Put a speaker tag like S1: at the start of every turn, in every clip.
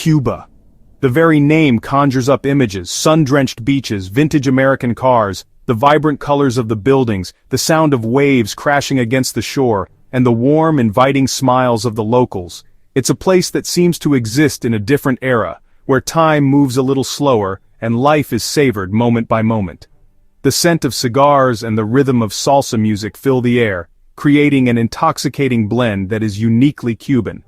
S1: Cuba. The very name conjures up images: sun-drenched beaches, vintage American cars, the vibrant colors of the buildings, the sound of waves crashing against the shore, and the warm, inviting smiles of the locals. It's a place that seems to exist in a different era, where time moves a little slower and life is savored moment by moment. The scent of cigars and the rhythm of salsa music fill the air, creating an intoxicating blend that is uniquely Cuban.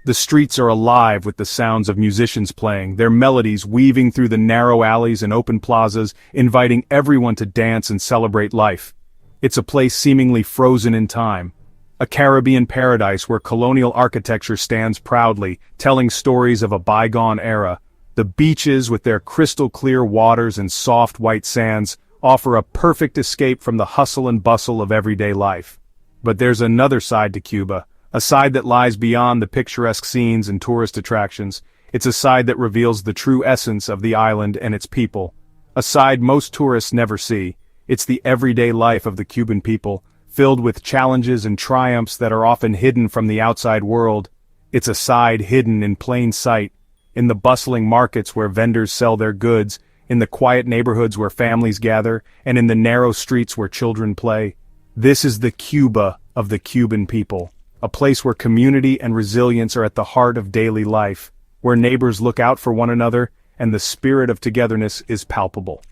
S1: The streets are alive with the sounds of musicians playing, their melodies weaving through the narrow alleys and open plazas, inviting everyone to dance and celebrate life. It's a place seemingly frozen in time, a Caribbean paradise where colonial architecture stands proudly, telling stories of a bygone era. The beaches, with their crystal-clear waters and soft white sands, offer a perfect escape from the hustle and bustle of everyday life. But there's another side to Cuba, a side that lies beyond the picturesque scenes and tourist attractions. It's a side that reveals the true essence of the island and its people. A side most tourists never see. It's the everyday life of the Cuban people, filled with challenges and triumphs that are often hidden from the outside world. It's a side hidden in plain sight, in the bustling markets where vendors sell their goods, in the quiet neighborhoods where families gather, and in the narrow streets where children play. This is the Cuba of the Cuban people. A place where community and resilience are at the heart of daily life, where neighbors look out for one another, and the spirit of togetherness is palpable.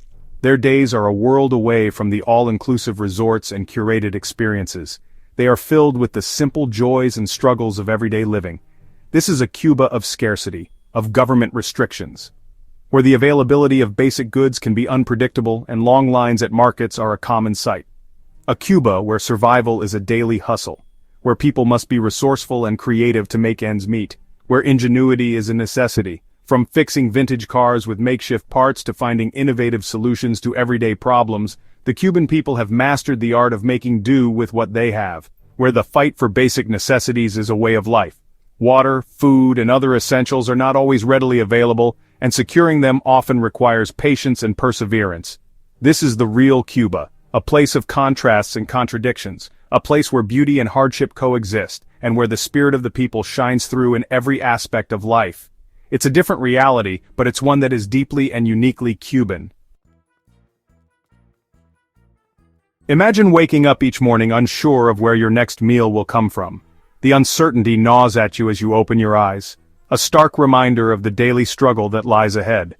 S1: Their days are a world away from the all-inclusive resorts and curated experiences. They are filled with the simple joys and struggles of everyday living. This is a Cuba of scarcity, of government restrictions, where the availability of basic goods can be unpredictable and long lines at markets are a common sight. A Cuba where survival is a daily hustle, where people must be resourceful and creative to make ends meet, where ingenuity is a necessity, from fixing vintage cars with makeshift parts to finding innovative solutions to everyday problems. The Cuban people have mastered the art of making do with what they have, where the fight for basic necessities is a way of life. Water, food, and other essentials are not always readily available, and securing them often requires patience and perseverance. This is the real Cuba, a place of contrasts and contradictions, a place where beauty and hardship coexist, and where the spirit of the people shines through in every aspect of life. It's a different reality, but it's one that is deeply and uniquely Cuban. Imagine waking up each morning unsure of where your next meal will come from. The uncertainty gnaws at you as you open your eyes, a stark reminder of the daily struggle that lies ahead.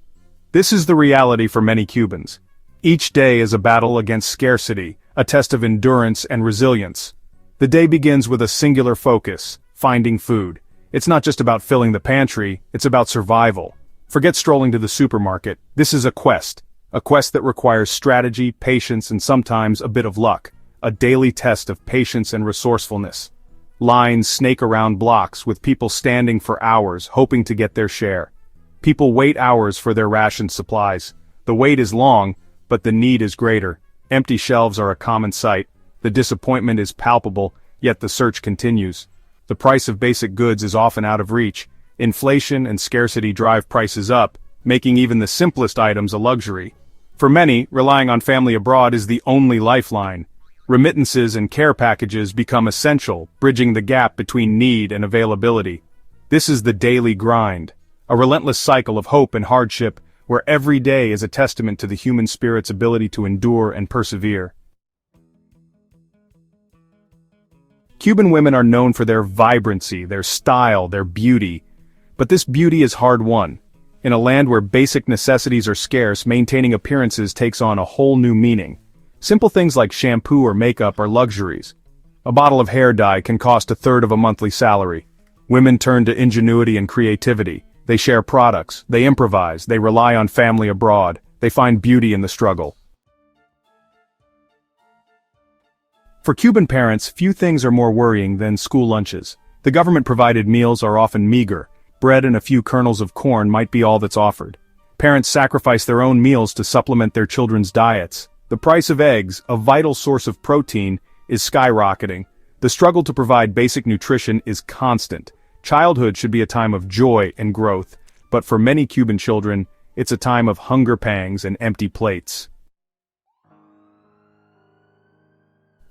S1: This is the reality for many Cubans. Each day is a battle against scarcity, a test of endurance and resilience. The day begins with a singular focus: finding food. It's not just about filling the pantry, it's about survival. Forget strolling to the supermarket. This is a quest that requires strategy, patience, and sometimes a bit of luck, a daily test of patience and resourcefulness. Lines snake around blocks with people standing for hours hoping to get their share. People wait hours for their ration supplies. The wait is long, but the need is greater. Empty shelves are a common sight. The disappointment is palpable, yet the search continues. The price of basic goods is often out of reach. Inflation and scarcity drive prices up, making even the simplest items a luxury. For many, relying on family abroad is the only lifeline. Remittances and care packages become essential, bridging the gap between need and availability. This is the daily grind, a relentless cycle of hope and hardship, where every day is a testament to the human spirit's ability to endure and persevere. Cuban women are known for their vibrancy, their style, their beauty. But this beauty is hard-won. In a land where basic necessities are scarce, maintaining appearances takes on a whole new meaning. Simple things like shampoo or makeup are luxuries. A bottle of hair dye can cost a third of a monthly salary. Women turn to ingenuity and creativity. They share products, they improvise, they rely on family abroad, they find beauty in the struggle. For Cuban parents, few things are more worrying than school lunches. The government-provided meals are often meager. Bread and a few kernels of corn might be all that's offered. Parents sacrifice their own meals to supplement their children's diets. The price of eggs, a vital source of protein, is skyrocketing. The struggle to provide basic nutrition is constant. Childhood should be a time of joy and growth, but for many Cuban children, it's a time of hunger pangs and empty plates.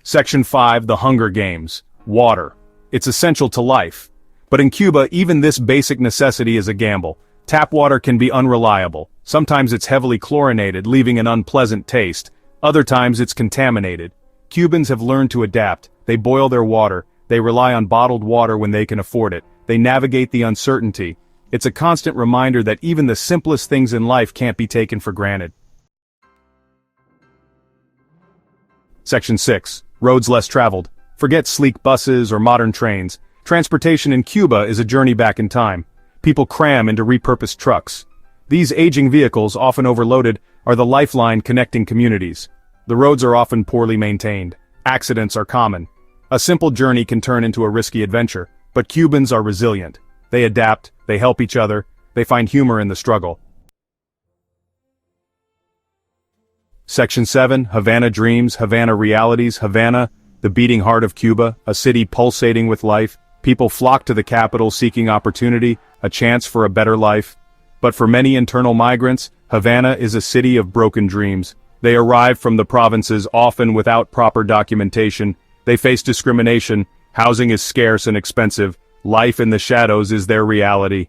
S1: Section 5: The Hunger Games. Water. It's essential to life. But in Cuba, even this basic necessity is a gamble. Tap water can be unreliable. Sometimes it's heavily chlorinated, leaving an unpleasant taste. Other times it's contaminated. Cubans have learned to adapt. They boil their water. They rely on bottled water when they can afford it. They navigate the uncertainty. It's a constant reminder that even the simplest things in life can't be taken for granted. Section 6. Roads less traveled. Forget sleek buses or modern trains. Transportation in Cuba is a journey back in time. People cram into repurposed trucks. These aging vehicles, often overloaded, are the lifeline connecting communities. The roads are often poorly maintained. Accidents are common. A simple journey can turn into a risky adventure, but Cubans are resilient. They adapt, they help each other, they find humor in the struggle. Section 7. Havana Dreams, Havana Realities. Havana, the beating heart of Cuba, a city pulsating with life. People flock to the capital seeking opportunity, a chance for a better life. But for many internal migrants, Havana is a city of broken dreams. They arrive from the provinces often without proper documentation. They face discrimination, housing is scarce and expensive, life in the shadows is their reality.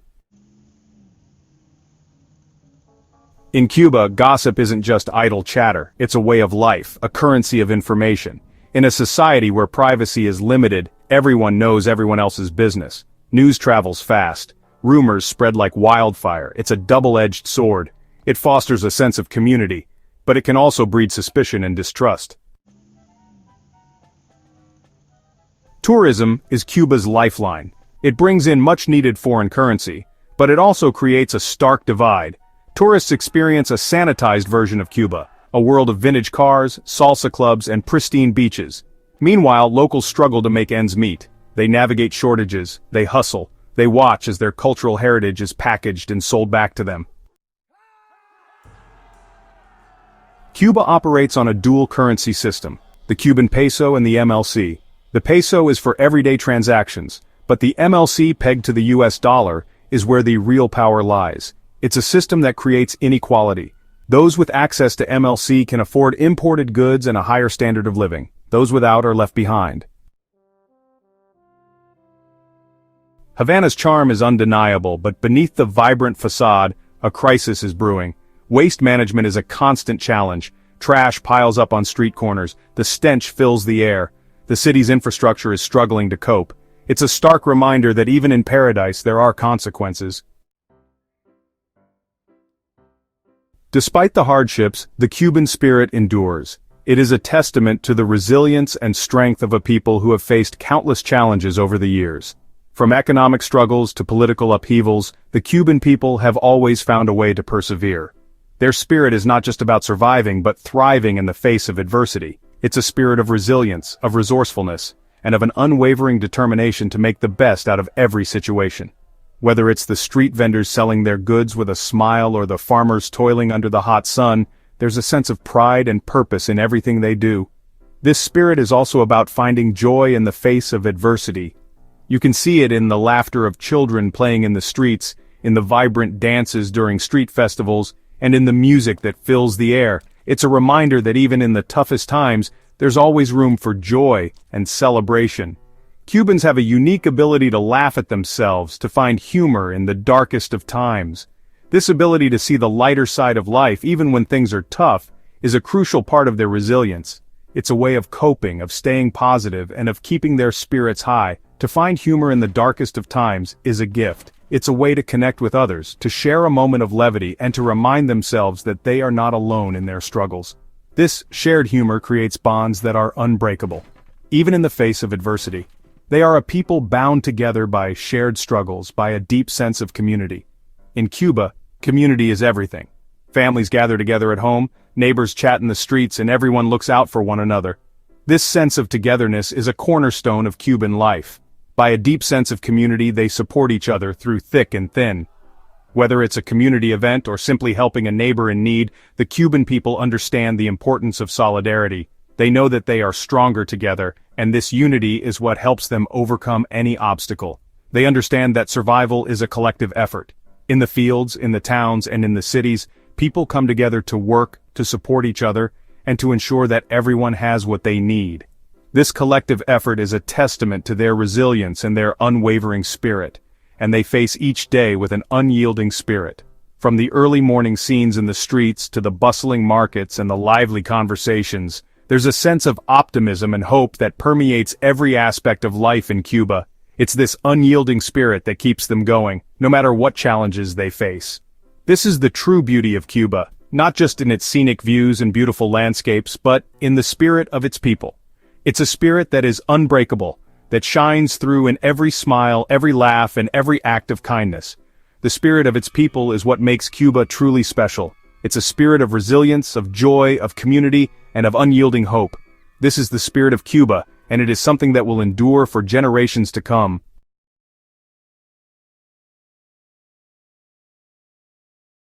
S1: In Cuba, gossip isn't just idle chatter, it's a way of life, a currency of information. In a society where privacy is limited, everyone knows everyone else's business. News travels fast. Rumors spread like wildfire. It's a double-edged sword. It fosters a sense of community, but it can also breed suspicion and distrust. Tourism is Cuba's lifeline. It brings in much-needed foreign currency, but it also creates a stark divide. Tourists experience a sanitized version of Cuba, a world of vintage cars, salsa clubs, and pristine beaches. Meanwhile, locals struggle to make ends meet. They navigate shortages, they hustle, they watch as their cultural heritage is packaged and sold back to them. Cuba operates on a dual currency system, the Cuban peso and the MLC. The peso is for everyday transactions, but the MLC pegged to the US dollar is where the real power lies. It's a system that creates inequality. Those with access to MLC can afford imported goods and a higher standard of living. Those without are left behind. Havana's charm is undeniable, but beneath the vibrant facade, a crisis is brewing. Waste management is a constant challenge. Trash piles up on street corners. The stench fills the air. The city's infrastructure is struggling to cope. It's a stark reminder that even in paradise there are consequences. Despite the hardships, the Cuban spirit endures. It is a testament to the resilience and strength of a people who have faced countless challenges over the years. From economic struggles to political upheavals, the Cuban people have always found a way to persevere. Their spirit is not just about surviving but thriving in the face of adversity. It's a spirit of resilience, of resourcefulness, and of an unwavering determination to make the best out of every situation. Whether it's the street vendors selling their goods with a smile or the farmers toiling under the hot sun, there's a sense of pride and purpose in everything they do. This spirit is also about finding joy in the face of adversity. You can see it in the laughter of children playing in the streets, in the vibrant dances during street festivals, and in the music that fills the air. It's a reminder that even in the toughest times, there's always room for joy and celebration. Cubans have a unique ability to laugh at themselves, to find humor in the darkest of times. This ability to see the lighter side of life, even when things are tough, is a crucial part of their resilience. It's a way of coping, of staying positive, and of keeping their spirits high. To find humor in the darkest of times is a gift. It's a way to connect with others, to share a moment of levity, and to remind themselves that they are not alone in their struggles. This shared humor creates bonds that are unbreakable, even in the face of adversity. They are a people bound together by shared struggles, by a deep sense of community. In Cuba, community is everything. Families gather together at home, neighbors chat in the streets, and everyone looks out for one another. This sense of togetherness is a cornerstone of Cuban life. By a deep sense of community, they support each other through thick and thin. Whether it's a community event or simply helping a neighbor in need, the Cuban people understand the importance of solidarity. They know that they are stronger together, and this unity is what helps them overcome any obstacle. They understand that survival is a collective effort. In the fields, in the towns, and in the cities, people come together to work, to support each other, and to ensure that everyone has what they need. This collective effort is a testament to their resilience and their unwavering spirit. and they face each day with an unyielding spirit. From the early morning scenes in the streets to the bustling markets and the lively conversations, there's a sense of optimism and hope that permeates every aspect of life in Cuba. It's this unyielding spirit that keeps them going, no matter what challenges they face. This is the true beauty of Cuba, not just in its scenic views and beautiful landscapes, but in the spirit of its people. It's a spirit that is unbreakable, that shines through in every smile, every laugh, and every act of kindness. The spirit of its people is what makes Cuba truly special. It's a spirit of resilience, of joy, of community, and of unyielding hope. This is the spirit of Cuba, and it is something that will endure for generations to come.